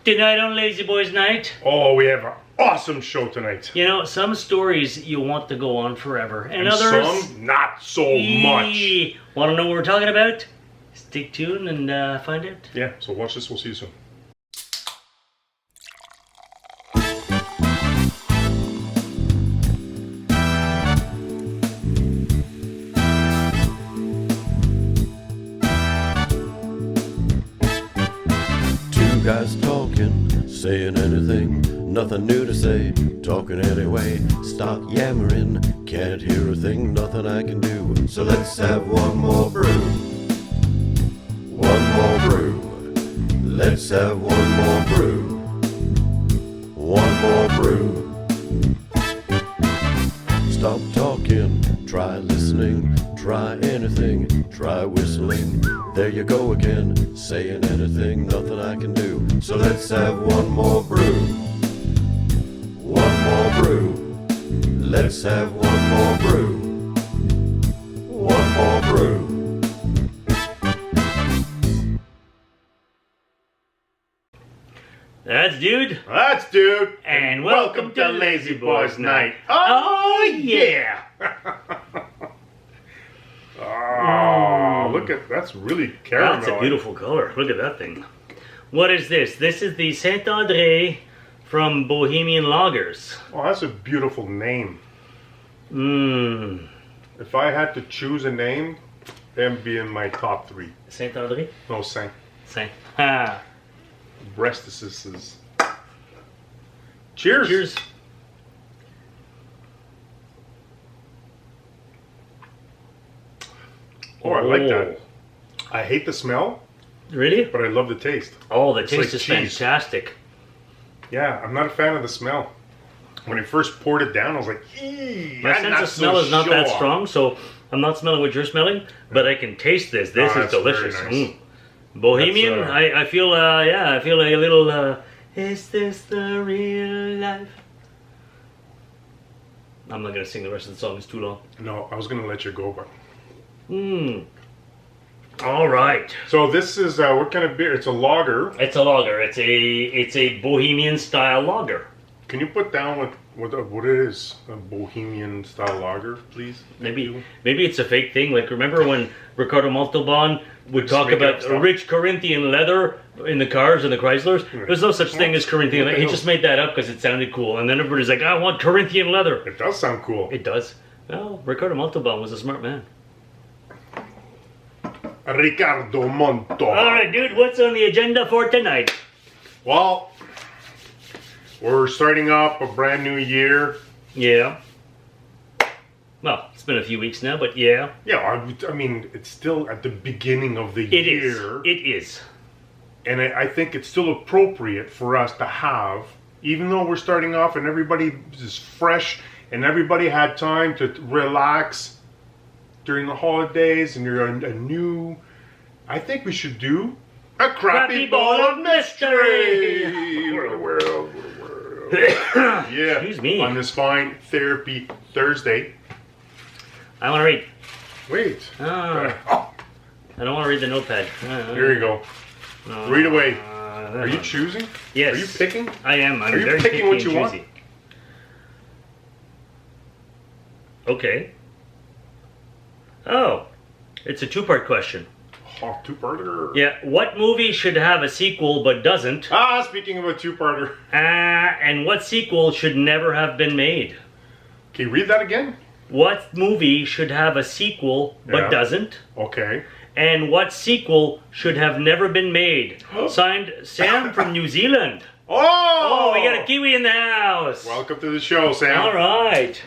Tonight on Lazyboys Night. Oh, we have an awesome show tonight. You know, some stories you want to go on forever, and others, some not so much. Want to know what we're talking about? Stay tuned and find out. Yeah, so watch this. We'll see you soon. Two guys talking, saying anything, nothing new to say, talking anyway. Start yammering, can't hear a thing, nothing I can do. So let's have one more brew. One more brew. Let's have one more brew. One more brew. Stop talking, try listening, try anything, try whistling. There you go again, saying anything, nothing I can do. So let's have one more brew. One more brew. Let's have one more brew. One more brew. That's Dude. That's Dude. And welcome to Lazyboys Night. Oh, yeah. Oh, look at that's really caramel. That's a beautiful color. Look at that thing. What is this? This is the Saint André from Bohemian Lagers. Oh, that's a beautiful name. Mmm. If I had to choose a name, that'd be in my top 3. Saint André? No, Saint. Saint. Ha. Breastises. Cheers. Cheers. Oh, I like that. I hate the smell, Really? but I love the taste. Oh, the It's taste like is cheese. fantastic. Yeah, I'm not a fan of the smell. When I first poured it down, I was like, eee. My I'm sense not of smell so is not that sure. strong, so I'm not smelling what you're smelling, but I can taste this. This Oh, is that's very delicious. nice. Bohemian, That's, I feel, I feel like a little, is this the real life? I'm not going to sing the rest of the song, it's too long. No, I was going to let you go, but... All right. So this is, what kind of beer? It's a lager. It's a lager. It's a Bohemian style lager. Can you put down what it is? A Bohemian style lager, please? Maybe it's a fake thing. Like, remember when Ricardo Montalban would talk make up about stuff. rich Corinthian leather in the cars and the Chryslers? There's no such thing as Corinthian What the leather. He hell? just made that up because it sounded cool. And then everybody's like, I want Corinthian leather. It does sound cool. It does. Well, Ricardo Montalban was a smart man. Ricardo Montalban. All right, dude, what's on the agenda for tonight? Well, we're starting off a brand new year. Yeah. Well, it's been a few weeks now, but yeah. Yeah, I mean, it's still at the beginning of the It year. is. It is. And I think it's still appropriate for us to have, even though we're starting off and everybody is fresh and everybody had time to relax during the holidays and you're a new, I think we should do a crappy ball of mystery. Yeah. Excuse me. On this fine therapy Thursday. I want to read. Wait. I don't want to read the notepad. Here you go. Read away. Are you choosing? Yes. Are you picking? I am. I'm Are you very picking picky what and you want? choosy. Okay. Oh, it's a two-part question. Oh, two-parter. Yeah, what movie should have a sequel but doesn't? Speaking of a two-parter. And what sequel should never have been made? Can you read that again? What movie should have a sequel but Yeah. doesn't? Okay. And what sequel should have never been made? Signed, Sam from New Zealand. Oh, we got a Kiwi in the house. Welcome to the show, Sam. All right.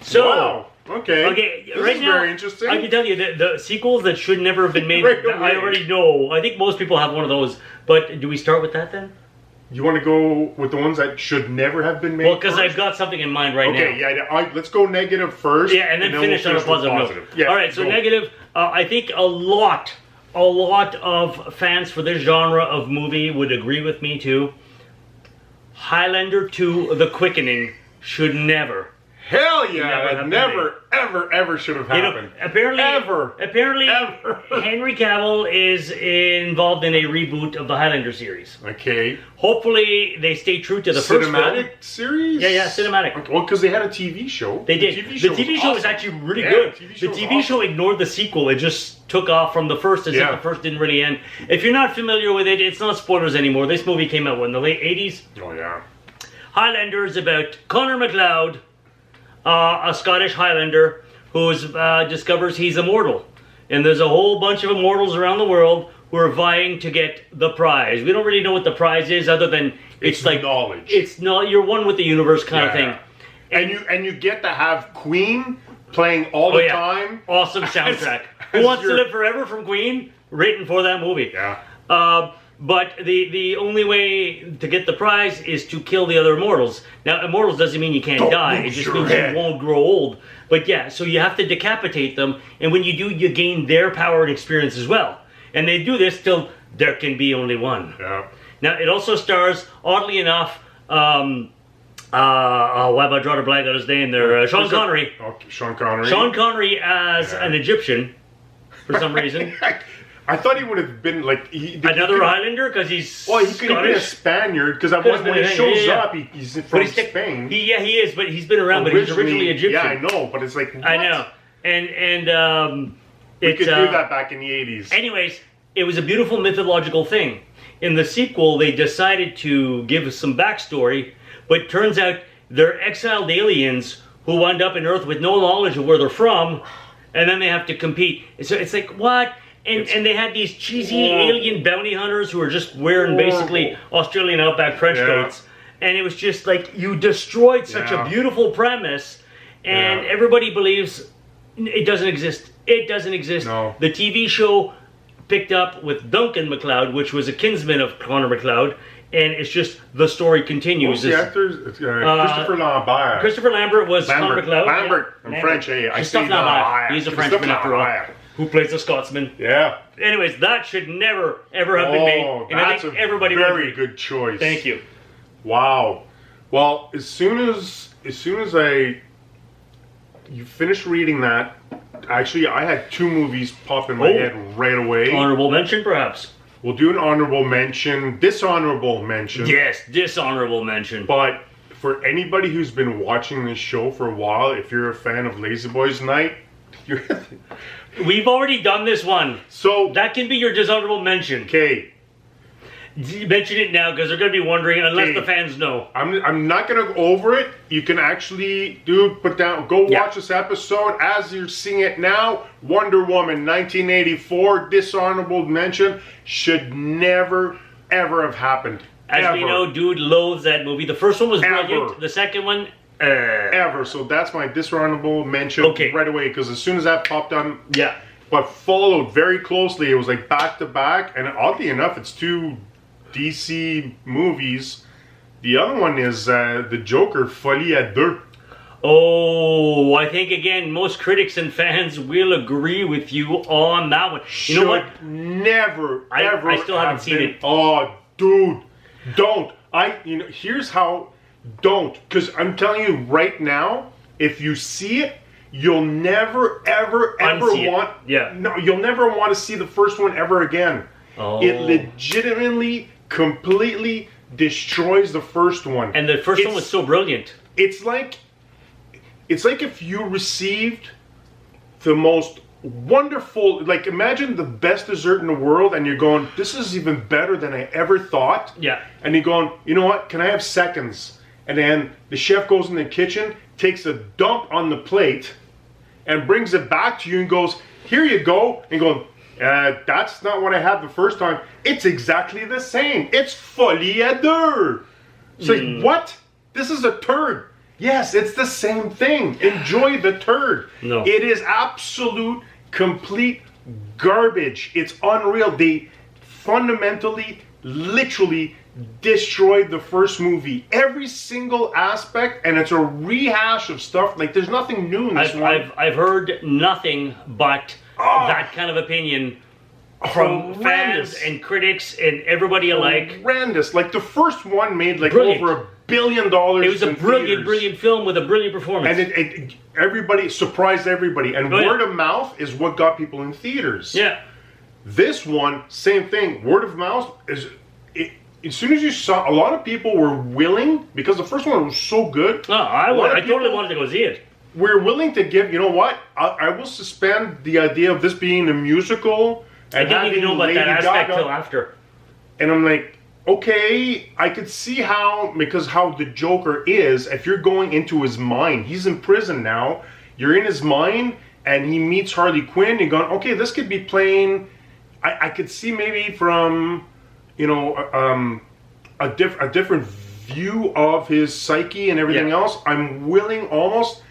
So, Wow. Okay. this This right is now, very interesting. I can tell you the sequels that should never have been made. Right I away. already know. I think most people have one of those. But do we start with that then? You want to go with the ones that should never have been made? Well, because first? I've got something in mind right now. Okay, yeah. Let's go negative first. Yeah, and then finish on a we'll positive note. Yeah, All right, so go. negative. I think a lot of fans for this genre of movie would agree with me too. Highlander 2: The Quickening should never Hell yeah! Never That happened never, ever should have You know, happened. apparently, Ever. Henry Cavill is involved in a reboot of the Highlander series. Okay. Hopefully, they stay true to the first film. Cinematic series? Yeah, cinematic. Okay. Well, because they had a TV show. They did. The TV show was awesome. actually really Yeah, good. the TV The show was TV show awesome. ignored the sequel. It just took off from the first as if the first didn't really end. If you're not familiar with it, it's not spoilers anymore. This movie came out in the late 80s. Oh, yeah. Highlander is about Connor MacLeod, a Scottish Highlander who discovers he's immortal. And there's a whole bunch of immortals around the world who are vying to get the prize. We don't really know what the prize is other than it's like knowledge. It's not, you're one with the universe kind of thing. And you get to have Queen playing all the time. Awesome soundtrack. as Who Wants to your- Live Forever from Queen? Written for that movie. Yeah. But the only way to get the prize is to kill the other immortals. Now, immortals doesn't mean you can't Don't die. It lose just your means head. you won't grow old. But yeah, so you have to decapitate them. And when you do, you gain their power and experience as well. And they do this till there can be only one. Yeah. Now, it also stars, oddly enough, why have I drawn a blank on his name there? Sean Connery. Okay, Sean Connery. Sean Connery as Yeah. an Egyptian, for some reason. I thought he would have been like Another Highlander, because he's Well, he could have been a Scottish. Spaniard because Could've when he been, shows yeah. up, he's But from he's Spain. he is, but he's been around, but he's originally Egyptian. Yeah, I know, but it's like what? I know. And We it's could do that back in the 80s. anyways, it was a beautiful mythological thing. In the sequel, they decided to give us some backstory, but it turns out they're exiled aliens who wind up in Earth with no knowledge of where they're from, and then they have to compete. So it's like, what? And they had these cheesy alien bounty hunters who were just wearing basically Australian Outback trench coats. And it was just like, you destroyed such a beautiful premise, and everybody believes it doesn't exist. It doesn't exist. No. The TV show picked up with Duncan MacLeod, which was a kinsman of Connor MacLeod, and it's just the story continues. What's the actors? It's, Christopher Lambert. Christopher Lambert was Connor MacLeod. Lambert. I'm French, eh? I say Christophe Lambert. He's a Christophe Frenchman after all. Lambert. Who plays a Scotsman. Yeah. Anyways, that should never, ever have been made. Oh, And I that's think a everybody would very agree. good choice. Thank you. Wow. Well, as soon as you finished reading that, actually, I had two movies pop in my head right away. Honorable mention, perhaps. We'll do an honorable mention, dishonorable mention. Yes, dishonorable mention. But for anybody who's been watching this show for a while, if you're a fan of Lazyboys Night, you're We've already done this one. so That can be your dishonorable mention. okay. Mention it now, because they're going to be wondering, unless Okay. the fans know. I'm not gonna go over it. You can actually go watch this episode as you're seeing it now. Wonder Woman 1984, dishonorable mention, should never ever have happened. As we Ever. know, dude loathes that movie. The first one was Ever. brilliant. The second one, Ever. So that's my dishonorable mention right away, because as soon as that popped on, yeah. but followed very closely, it was like back to back, and oddly enough, it's two DC movies. The other one is the Joker, Folie à Deux. Oh, I think again, most critics and fans will agree with you on that one. You know what? Never, ever. I still haven't seen it. Oh, dude, don't. Here's how. Don't, because I'm telling you right now, if you see it, you'll never, ever, ever Unsee it. want. Yeah. No, you'll never want to see the first one ever again. Oh. It legitimately, completely destroys the first one. And the first one was so brilliant. It's like if you received the most wonderful, like imagine the best dessert in the world, and you're going, this is even better than I ever thought. Yeah. And you're going, you know what? Can I have seconds? And then the chef goes in the kitchen, takes a dump on the plate, and brings it back to you and goes, here you go. And going, that's not what I had the first time. It's exactly the same. It's folie à deux. It's like, what? This is a turd. Yes, it's the same thing. Enjoy the turd. No. It is absolute, complete garbage. It's unreal. They fundamentally, literally destroyed the first movie. Every single aspect, and it's a rehash of stuff. Like, there's nothing new in this one. I've heard nothing but that kind of opinion from Horrendous. fans and critics and everybody alike. Horrendous. Like, the first one made like Brilliant. over $1 billion. It was a in brilliant, theaters. brilliant film with a brilliant performance. And it everybody surprised everybody. And word of mouth is what got people in theaters. Yeah. This one, same thing. Word of mouth is. As soon as you saw, a lot of people were willing, because the first one was so good. Oh, I totally wanted to go see it. We're willing to give, you know what? I will suspend the idea of this being a musical. I didn't even know about that aspect till after. And I'm like, okay, I could see because how the Joker is, if you're going into his mind, he's in prison now, you're in his mind, and he meets Harley Quinn, and going, okay, this could be playing, I could see maybe from, you know, a different view of his psyche and everything else. I'm willing almost,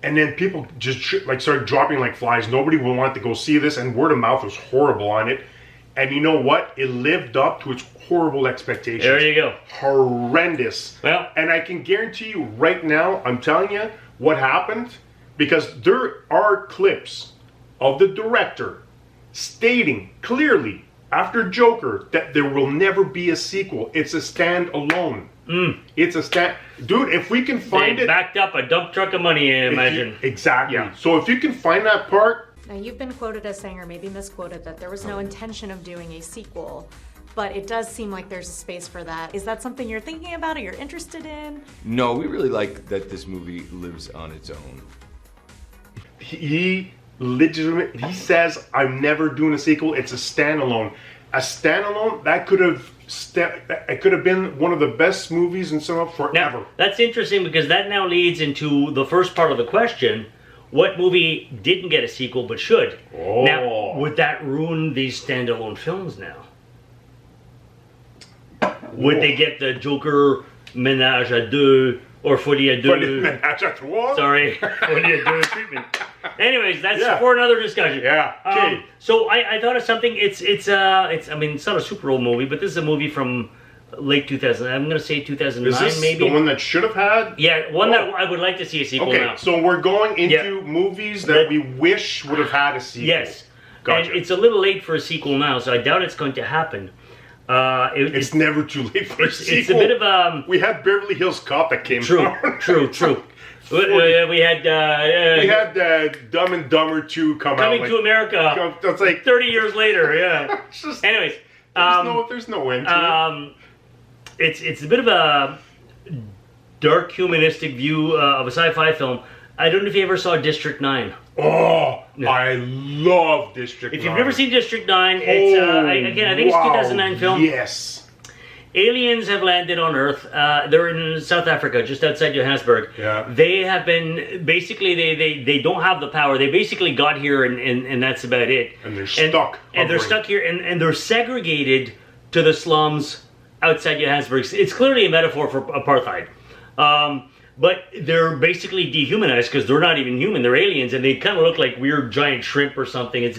and then people just like started dropping like flies. Nobody will want to go see this, and word of mouth was horrible on it. And you know what? It lived up to its horrible expectations. There you go. Horrendous. Well, and I can guarantee you right now, I'm telling you what happened, because there are clips of the director stating clearly after Joker that there will never be a sequel. It's a standalone. It's a dude. If we can find they it, backed up a dump truck of money, I imagine. Exactly. Yeah. So if you can find that part. Now, you've been quoted as saying, or maybe misquoted, that there was no intention of doing a sequel, but it does seem like there's a space for that. Is that something you're thinking about or you're interested in? No, we really like that this movie lives on its own. He says, I'm never doing a sequel. It's a standalone. A standalone that could have been one of the best movies in cinema forever. Now, that's interesting because that now leads into the first part of the question. What movie didn't get a sequel but should? Oh. Now, would that ruin these standalone films now? Would they get the Joker Ménage à deux or Folie à deux? Ménage à trois? Sorry, Folie à deux treatment. Anyways, that's for another discussion. Yeah. Okay. So I thought of something. It's I mean, it's not a super old movie, but this is a movie from late 2000. I'm going to say 2009, Is this maybe. the one that should have had? Yeah, one that I would like to see a sequel Okay, now. so we're going into movies that we wish would have had a sequel. Yes. Gotcha. And it's a little late for a sequel now, so I doubt it's going to happen. It's never too late for a sequel. It's a bit of we had Beverly Hills Cop that came out. True. We had Dumb and Dumber 2 come out. Coming to America. That's like 30 years later. Yeah. just, Anyways, there's no end to it. It's a bit of a dark humanistic view of a sci-fi film. I don't know if you ever saw District 9. Oh, no. I love District 9. If you've never seen District 9, it's I think it's a 2009 film. Yes. Aliens have landed on Earth. They're in South Africa, just outside Johannesburg. Yeah. They have been basically they don't have the power. They basically got here and that's about it. And they're stuck. And they're stuck here and they're segregated to the slums outside Johannesburg. It's clearly a metaphor for apartheid. But they're basically dehumanized because they're not even human. They're aliens, and they kind of look like weird giant shrimp or something. It's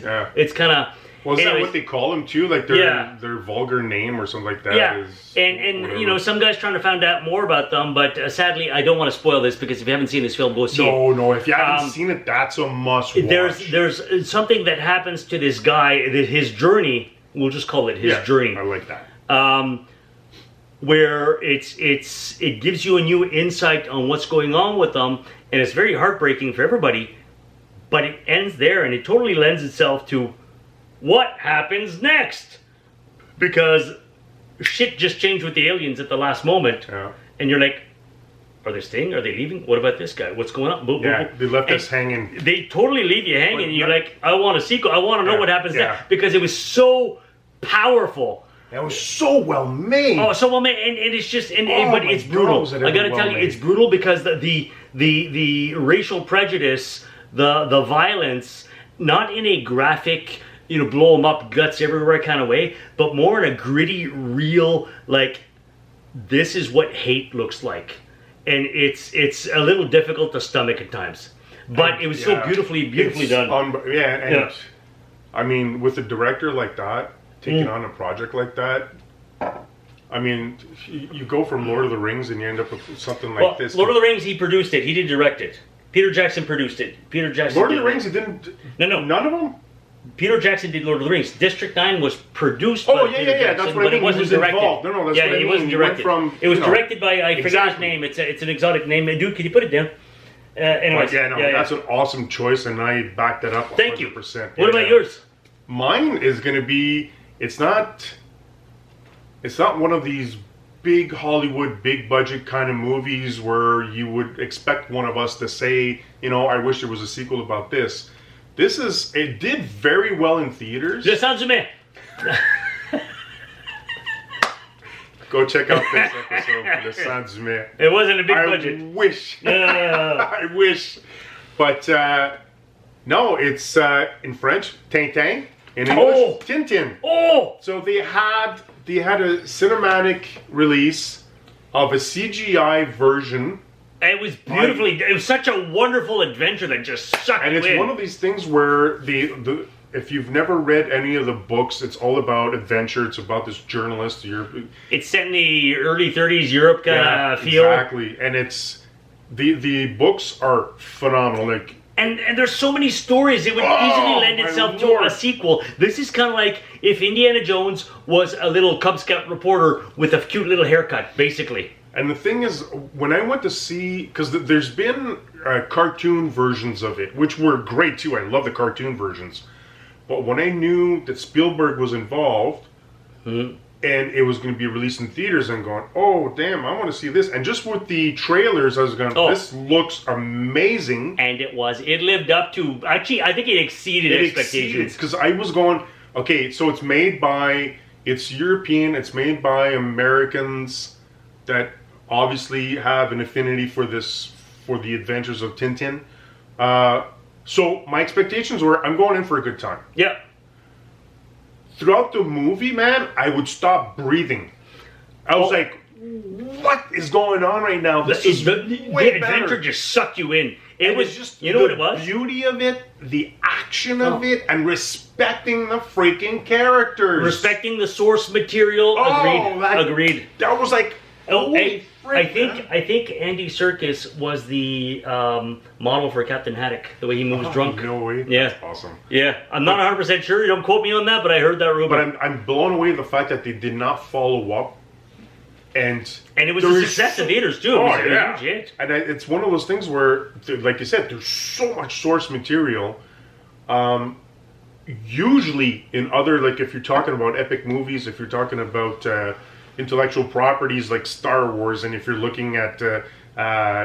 kind of. Well, is that what they call them too? Like their vulgar name or something like that? Yeah, is and you know, some guys trying to find out more about them, but sadly, I don't want to spoil this because if you haven't seen this film, go see it. No, if you haven't seen it, that's a must watch. There's something that happens to this guy, his journey. We'll just call it his journey. I like that. Where it gives you a new insight on what's going on with them, and it's very heartbreaking for everybody. But it ends there, and it totally lends itself to what happens next, because shit just changed with the aliens at the last moment, and you're like, are they staying? Are they leaving? What about this guy? What's going on? Boom, boom, boom. They left us hanging. They totally leave you hanging, and you're like, I want a sequel. I want to know what happens next, because it was so powerful. It was so well made. Oh, so well made, and it's just, but it's brutal. I gotta tell you, it's brutal because the racial prejudice, the violence, not in a graphic, blow them up, guts everywhere kind of way, but more in a gritty, real, like, this is what hate looks like, and it's a little difficult to stomach at times, but it was so beautifully done. I mean, with a director like that. Taking on a project like that, I mean, you go from Lord of the Rings and you end up with something like this. Lord of the Rings, he produced it. He didn't direct it. Peter Jackson produced it. Peter Jackson. Lord of the Rings, he didn't. No. None of them. Peter Jackson did Lord of the Rings. District 9 was produced Oh, by yeah, Peter yeah, Jackson, that's what I but mean. it wasn't He was directed. involved. No, that's yeah, what I he mean. wasn't He went directed. from, it was you know, directed by, I forgot his exactly. name. It's an exotic name. Dude, can you put it down? Anyways, But yeah, no, that's an awesome choice, and I back that up 100%. Thank you. Yeah, What about yours? Mine is going to be, it's not one of these big Hollywood, big budget kind of movies where you would expect one of us to say, you know, I wish there was a sequel about this. It did very well in theaters. Le Saint-Germain. Go check out this episode for Le Saint-Germain. It wasn't a big budget. I wish. No. I wish. But no, it's in French, Tintin. In English, Tintin. Oh! So they had a cinematic release of a CGI version. It was beautifully. It was such a wonderful adventure that just sucked And you it's in. one of these things where if you've never read any of the books, it's all about adventure. It's about this journalist. It's set in the early 30s Europe feel. Exactly. And it's the books are phenomenal. Like, And there's so many stories. It would easily lend my itself to Lord. a sequel. This is kind of like if Indiana Jones was a little Cub Scout reporter with a cute little haircut, basically. and the thing is, when I went to see, because there's been cartoon versions of it, which were great too. I love the cartoon versions. But when I knew that Spielberg was involved, and it was going to be released in theaters, I'm going, oh, damn, I want to see this. And just with the trailers, I was going, this looks amazing. And it was. It lived up to, actually, I think it exceeded expectations. Because I was going, okay, so it's European, it's made by Americans that obviously have an affinity for the adventures of Tintin. So my expectations were, I'm going in for a good time. Yeah. Throughout the movie, man, I would stop breathing. I was like, what is going on right now? This is the way adventure better. just sucked you in. It And was it's just you know what it was? The beauty of it, the action of it, and respecting the freaking characters. Respecting the source material. Agreed. That was like, holy frick, man. I think Andy Serkis was the model for Captain Haddock. The way he moves drunk. No way. Yeah. That's awesome. Yeah, I'm not 100% sure. You don't quote me on that, but I heard that rumor. But I'm blown away the fact that they did not follow up. And it was a success in theaters too. Oh, It was a yeah. huge hit. And it's one of those things where, like you said, there's so much source material. Usually in other, like if you're talking about epic movies, if you're talking about intellectual properties like Star Wars, and if you're looking at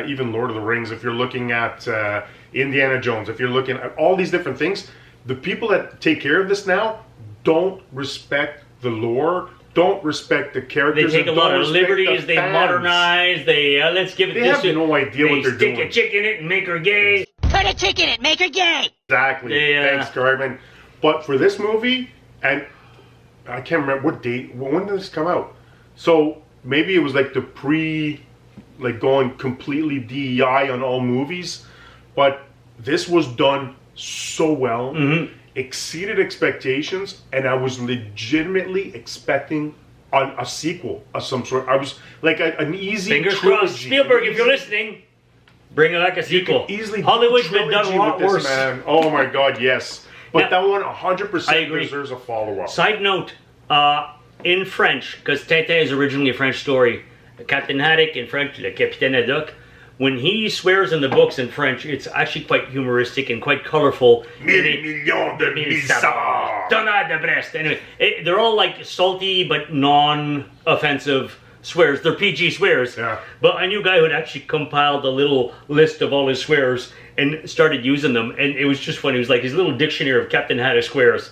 even Lord of the Rings, if you're looking at Indiana Jones, if you're looking at all these different things, the people that take care of this now don't respect the lore, don't respect the characters. They take a lot of liberties. They modernize. They let's give it They this. have no idea what they're doing. Stick a chick in it and make her gay. Put a chick in it, make her gay. Exactly. Thanks, Carmen. But for this movie, and I can't remember what date. When did this come out? So maybe it was like like going completely DEI on all movies. But this was done so well. Mm-hmm. Exceeded expectations, and I was legitimately expecting a sequel of some sort. I was like an easy Fingers trilogy. crossed. Spielberg, if you're listening, bring back a sequel. Easily Hollywood's been done a lot worse. Man. Oh my God, yes. But Now, that one 100% I agree. deserves a follow-up. Side note, in French, because Tintin is originally a French story, Captain Haddock in French, Le Capitaine Haddock, when he swears in the books in French, it's actually quite humoristic and quite colorful. Mille millions de mille sabords. Tonnerre de Brest. Anyway, they're all like salty but non-offensive swears. They're PG swears. Yeah. But I knew a guy who had actually compiled a little list of all his swears and started using them. And it was just funny. It was like his little dictionary of Captain Haddock swears.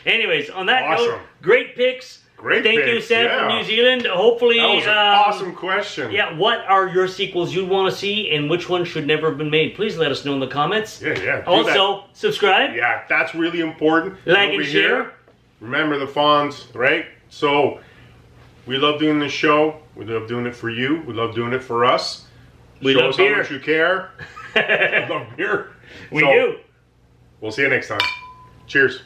Anyways, on that note, great picks. Thank you, Sam from New Zealand. Hopefully, that was an awesome question. Yeah, what are your sequels you'd want to see, and which one should never have been made? Please let us know in the comments. Yeah. Also, subscribe. Yeah, that's really important. Like Over and share. here, remember the fonts, right? So, we love doing this show. We love doing it for you. We love doing it for us. We Show love us beer. how much you care. We love beer. We do. We'll see you next time. Cheers.